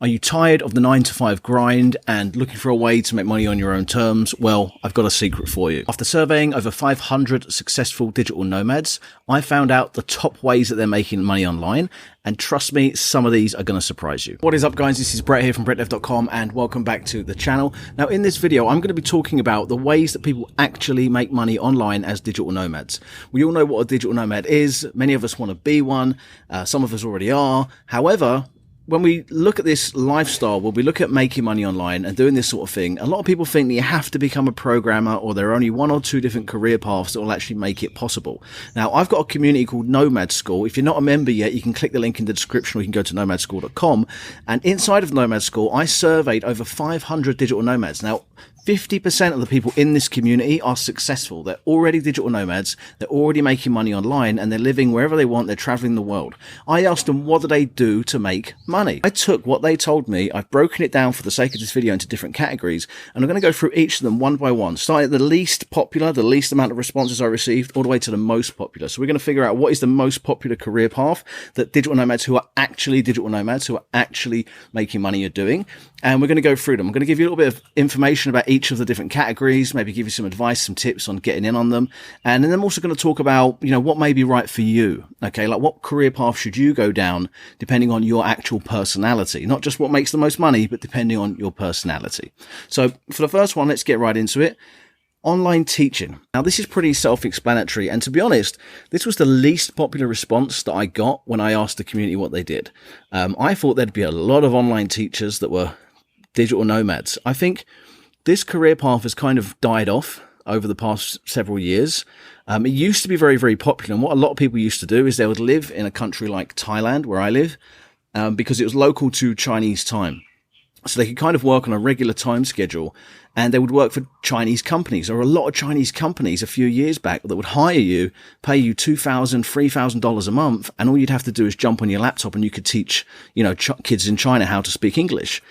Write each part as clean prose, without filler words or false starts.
Are you tired of the 9 to 5 grind and looking for a way to make money on your own terms? Well, I've got a secret for you. After surveying over 500 successful digital nomads, I found out the top ways that they're making money online. And trust me, some of these are going to surprise you. What is up, guys? This is Brett here from brettdev.com and welcome back to the channel. Now, in this video, I'm going to be talking about the ways that people actually make money online as digital nomads. We all know what a digital nomad is. Many of us want to be one. Some of us already are. However, when we look at this lifestyle, when we look at making money online and doing this sort of thing, a lot of people think that you have to become a programmer or there are only 1 or 2 different career paths that will actually make it possible. Now, I've got a community called Nomad School. If you're not a member yet, you can click the link in the description or you can go to nomadschool.com. And inside of Nomad School, I surveyed over 500 digital nomads. Now, 50% of the people in this community are successful. They're already digital nomads. They're already making money online and they're living wherever they want. They're traveling the world. I asked them, what do they do to make money? I took what they told me. I've broken it down for the sake of this video into different categories. And I'm going to go through each of them one by one, starting at the least popular, the least amount of responses I received, all the way to the most popular. So we're going to figure out what is the most popular career path that digital nomads who are actually digital nomads, who are actually making money are doing. And we're going to go through them. I'm going to give you a little bit of information about each of the different categories, maybe give you some advice, some tips on getting in on them. And then I'm also going to talk about, what may be right for you. Okay. Like what career path should you go down depending on your actual personality, not just what makes the most money, but depending on your personality. So for the first one, let's get right into it. Online teaching. Now, this is pretty self-explanatory. And to be honest, this was the least popular response that I got when I asked the community what they did. I thought there'd be a lot of online teachers that were digital nomads. I think this career path has kind of died off over the past several years. It used to be very, very popular. And what a lot of people used to do is they would live in a country like Thailand, where I live, because it was local to Chinese time. So they could kind of work on a regular time schedule and they would work for Chinese companies. There were a lot of Chinese companies a few years back that would hire you, pay you $2,000, $3,000 a month. And all you'd have to do is jump on your laptop and you could teach, kids in China how to speak English.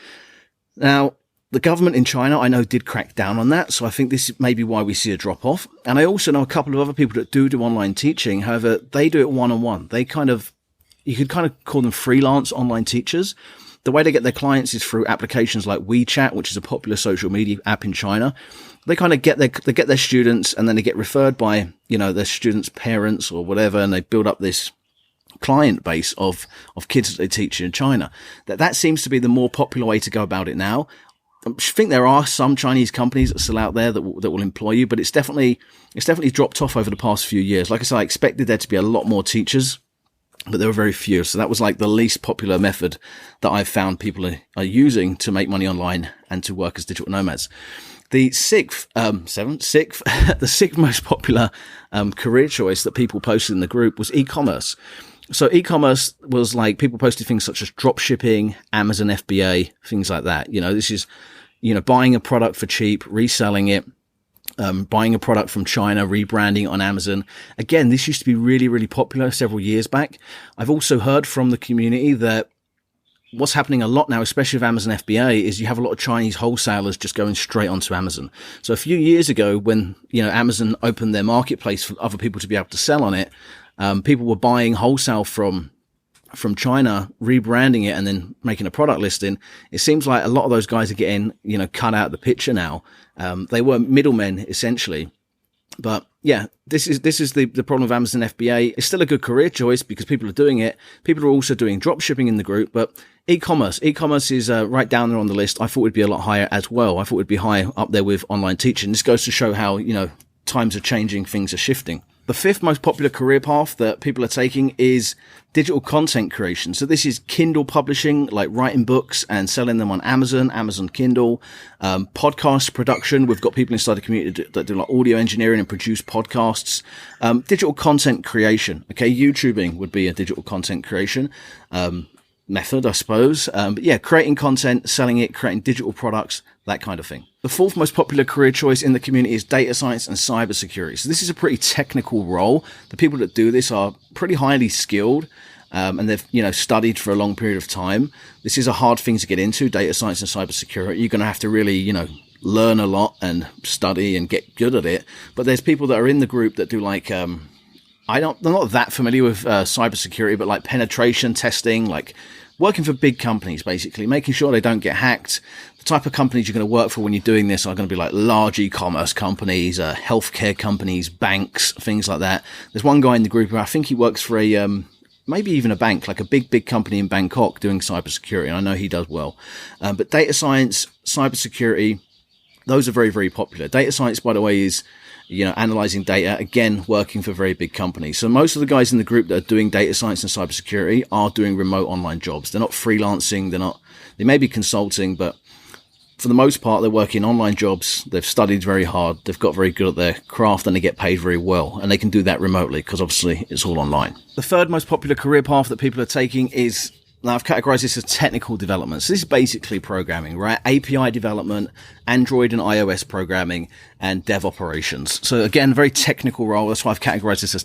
Now, the government in China, I know, did crack down on that. So I think this may be why we see a drop off. And I also know a couple of other people that do online teaching. However, they do it one-on-one. You could kind of call them freelance online teachers. The way they get their clients is through applications like WeChat, which is a popular social media app in China. They kind of get their students and then they get referred by, their students' parents or whatever. And they build up this client base of kids that they teach in China. That seems to be the more popular way to go about it now. I think there are some Chinese companies that are still out there that will employ you, but it's definitely dropped off over the past few years. Like I said, I expected there to be a lot more teachers, but there were very few. So that was like the least popular method that I've found people are using to make money online and to work as digital nomads. The sixth most popular career choice that people posted in the group was e-commerce. So e-commerce was like people posted things such as drop shipping, Amazon FBA, things like that. This is, buying a product for cheap, reselling it, buying a product from China, rebranding it on Amazon. Again, this used to be really, really popular several years back. I've also heard from the community that what's happening a lot now, especially with Amazon FBA, is you have a lot of Chinese wholesalers just going straight onto Amazon. So a few years ago when, Amazon opened their marketplace for other people to be able to sell on it, people were buying wholesale from China, rebranding it and then making a product listing. It seems like a lot of those guys are getting, cut out of the picture now. They were middlemen essentially. But yeah, this is the problem with Amazon FBA. It's still a good career choice because people are doing it. People are also doing drop shipping in the group, but e-commerce is right down there on the list. I thought it'd be a lot higher as well. I thought it'd be higher up there with online teaching. This goes to show how, times are changing, things are shifting. The fifth most popular career path that people are taking is digital content creation. So this is Kindle publishing, like writing books and selling them on Amazon Kindle, podcast production. We've got people inside the community that do like audio engineering and produce podcasts, digital content creation. Okay. YouTubing would be a digital content creation, method, I suppose. But yeah, creating content, selling it, creating digital products, that kind of thing. The fourth most popular career choice in the community is data science and cybersecurity. So this is a pretty technical role. The people that do this are pretty highly skilled, and they've, studied for a long period of time. This is a hard thing to get into, data science and cybersecurity. You're going to have to really, learn a lot and study and get good at it. But there's people that are in the group that do like, I'm not that familiar with cybersecurity, but like penetration testing, like working for big companies, basically, making sure they don't get hacked. The type of companies you're going to work for when you're doing this are going to be like large e-commerce companies, healthcare companies, banks, things like that. There's one guy in the group who I think he works for maybe even a bank, like a big company in Bangkok doing cybersecurity. And I know he does well. But data science, cybersecurity, those are very, very popular. Data science, by the way, is, analyzing data, again, working for very big companies. So most of the guys in the group that are doing data science and cybersecurity are doing remote online jobs. They're not freelancing. They may be consulting, but for the most part, they're working online jobs. They've studied very hard. They've got very good at their craft and they get paid very well. And they can do that remotely because obviously it's all online. The third most popular career path that people are taking is, now I've categorized this as technical development. So this is basically programming, right? API development, Android and iOS programming, and dev operations. So again, very technical role. That's why I've categorized this as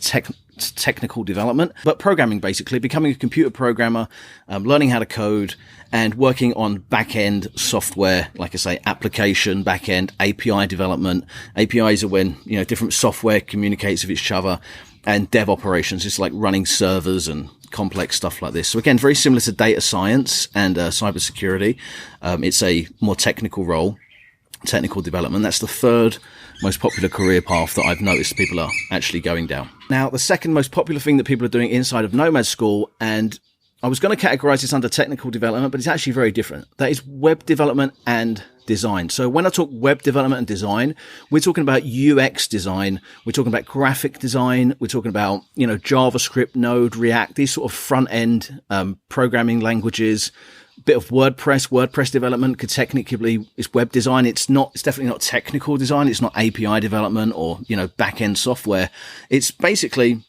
technical development. But programming, basically, becoming a computer programmer, learning how to code, and working on back-end software, like I say, application, back-end, API development. APIs are when, different software communicates with each other. And dev operations is like running servers and complex stuff like this. So again, very similar to data science and cybersecurity. It's a more technical role, technical development. That's the third most popular career path that I've noticed people are actually going down. Now, the second most popular thing that people are doing inside of Nomad School, and I was going to categorize this under technical development, but it's actually very different. That is web development and design. So when I talk web development and design, we're talking about UX design. We're talking about graphic design. We're talking about, JavaScript, Node, React, these sort of front end, programming languages, bit of WordPress development could technically is web design. It's definitely not technical design. It's not API development or, back end software. It's basically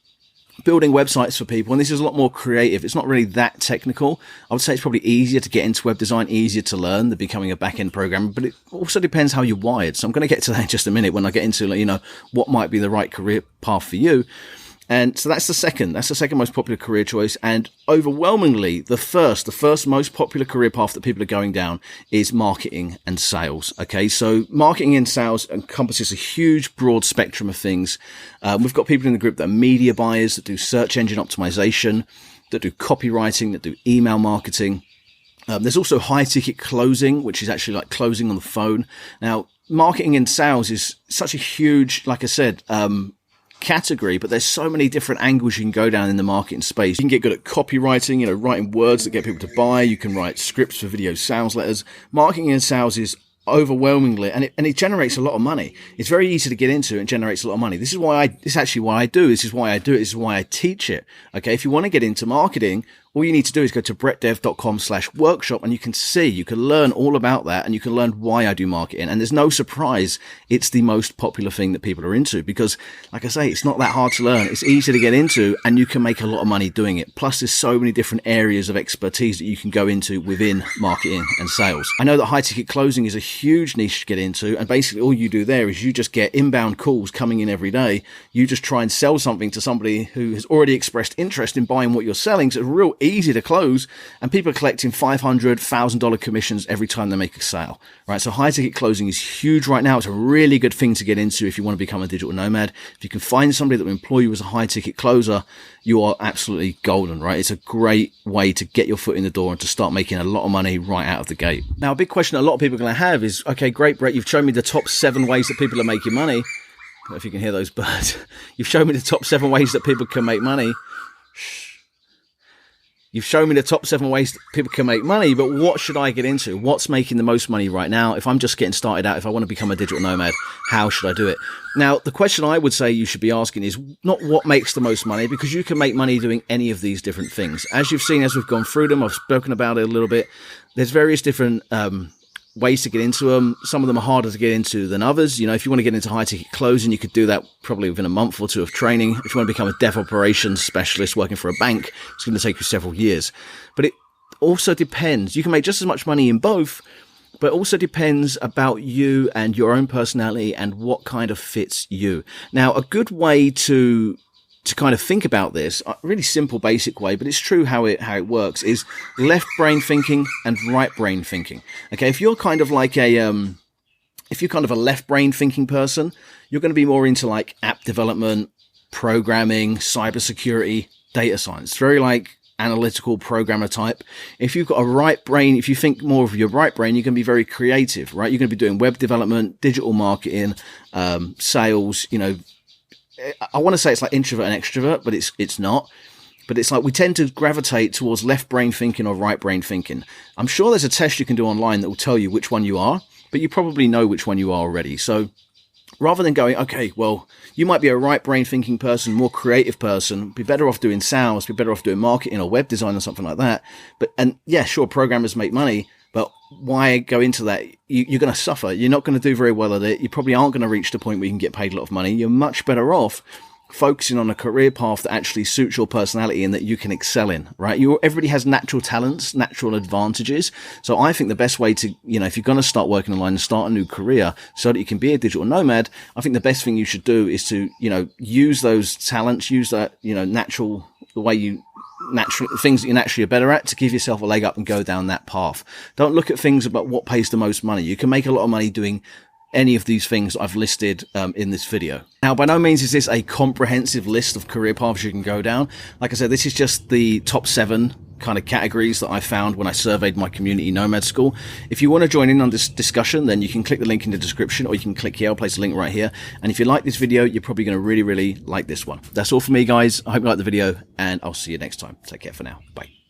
building websites for people, and this is a lot more creative. It's not really that technical. I would say it's probably easier to get into web design, easier to learn than becoming a back-end programmer, but it also depends how you're wired. So I'm going to get to that in just a minute when I get into, what might be the right career path for you. And so that's the second most popular career choice. And overwhelmingly, the first most popular career path that people are going down is marketing and sales. Okay. So marketing and sales encompasses a huge, broad spectrum of things. We've got people in the group that are media buyers, that do search engine optimization, that do copywriting, that do email marketing. There's also high ticket closing, which is actually like closing on the phone. Now, marketing and sales is such a huge, like I said, category, but there's so many different angles you can go down in the marketing space. You can get good at copywriting, writing words that get people to buy. You can write scripts for video sales letters. Marketing and sales is overwhelmingly, and it generates a lot of money. It's very easy to get into and generates a lot of money. This is why This is why I teach it. Okay. If you want to get into marketing, all you need to do is go to brettdev.com/workshop and you can learn all about that and you can learn why I do marketing. And there's no surprise. It's the most popular thing that people are into because, like I say, it's not that hard to learn. It's easy to get into and you can make a lot of money doing it. Plus there's so many different areas of expertise that you can go into within marketing and sales. I know that high ticket closing is a huge niche to get into. And basically all you do there is you just get inbound calls coming in every day. You just try and sell something to somebody who has already expressed interest in buying what you're selling. So it's real easy to close, and people are collecting $500, $1,000 commissions every time they make a sale, right? So high ticket closing is huge right now. It's a really good thing to get into if you want to become a digital nomad. If you can find somebody that will employ you as a high ticket closer, you are absolutely golden, right? It's a great way to get your foot in the door and to start making a lot of money right out of the gate. Now, a big question a lot of people are going to have is, okay, great, Brett, you've shown me the top 7 ways that people are making money. I don't know if you can hear those birds. You've shown me the top 7 ways that people can make money. You've shown me the top 7 ways that people can make money, but what should I get into? What's making the most money right now? If I'm just getting started out, if I want to become a digital nomad, how should I do it? Now, the question I would say you should be asking is not what makes the most money, because you can make money doing any of these different things. As you've seen, as we've gone through them, I've spoken about it a little bit. There's various different ways to get into them. Some of them are harder to get into than others. If you want to get into high ticket closing, you could do that probably within a month or 2 of training. If you want to become a dev operations specialist working for a bank, it's going to take you several years. But it also depends. You can make just as much money in both, but it also depends about you and your own personality and what kind of fits you. Now, a good way to kind of think about this, a really simple, basic way, but it's true how it works, is left brain thinking and right brain thinking. Okay, if you're kind of like a left brain thinking person, you're going to be more into like app development, programming, cybersecurity, data science. Very like analytical programmer type. If you've got a right brain, if you think more of your right brain, you're going to be very creative, right? You're going to be doing web development, digital marketing, sales. You know, I want to say it's like introvert and extrovert, but it's not. But it's like we tend to gravitate towards left brain thinking or right brain thinking. I'm sure there's a test you can do online that will tell you which one you are, but you probably know which one you are already. So rather than going, okay, well, you might be a right brain thinking person, more creative person, be better off doing sales, be better off doing marketing or web design or something like that. And yeah, sure, programmers make money, but why go into that? You're going to suffer. You're not going to do very well at it. You probably aren't going to reach the point where you can get paid a lot of money. You're much better off focusing on a career path that actually suits your personality and that you can excel in, right? Everybody has natural talents, natural advantages. So I think the best way to, you know, if you're going to start working online and start a new career so that you can be a digital nomad, I think the best thing you should do is to, you know, use those talents, use that, you know, the way you naturally, things that you naturally are better at, to give yourself a leg up and go down that path. Don't look at things about what pays the most money. You can make a lot of money doing any of these things I've listed in this video. Now, by no means is this a comprehensive list of career paths you can go down. Like I said, this is just the top 7 kind of categories that I found when I surveyed my community, Nomad School. If you want to join in on this discussion, then you can click the link in the description, or you can click here. I'll place a link right here. And if you like this video, you're probably going to really, really like this one. That's all for me, guys. I hope you liked the video, and I'll see you next time. Take care for now. Bye.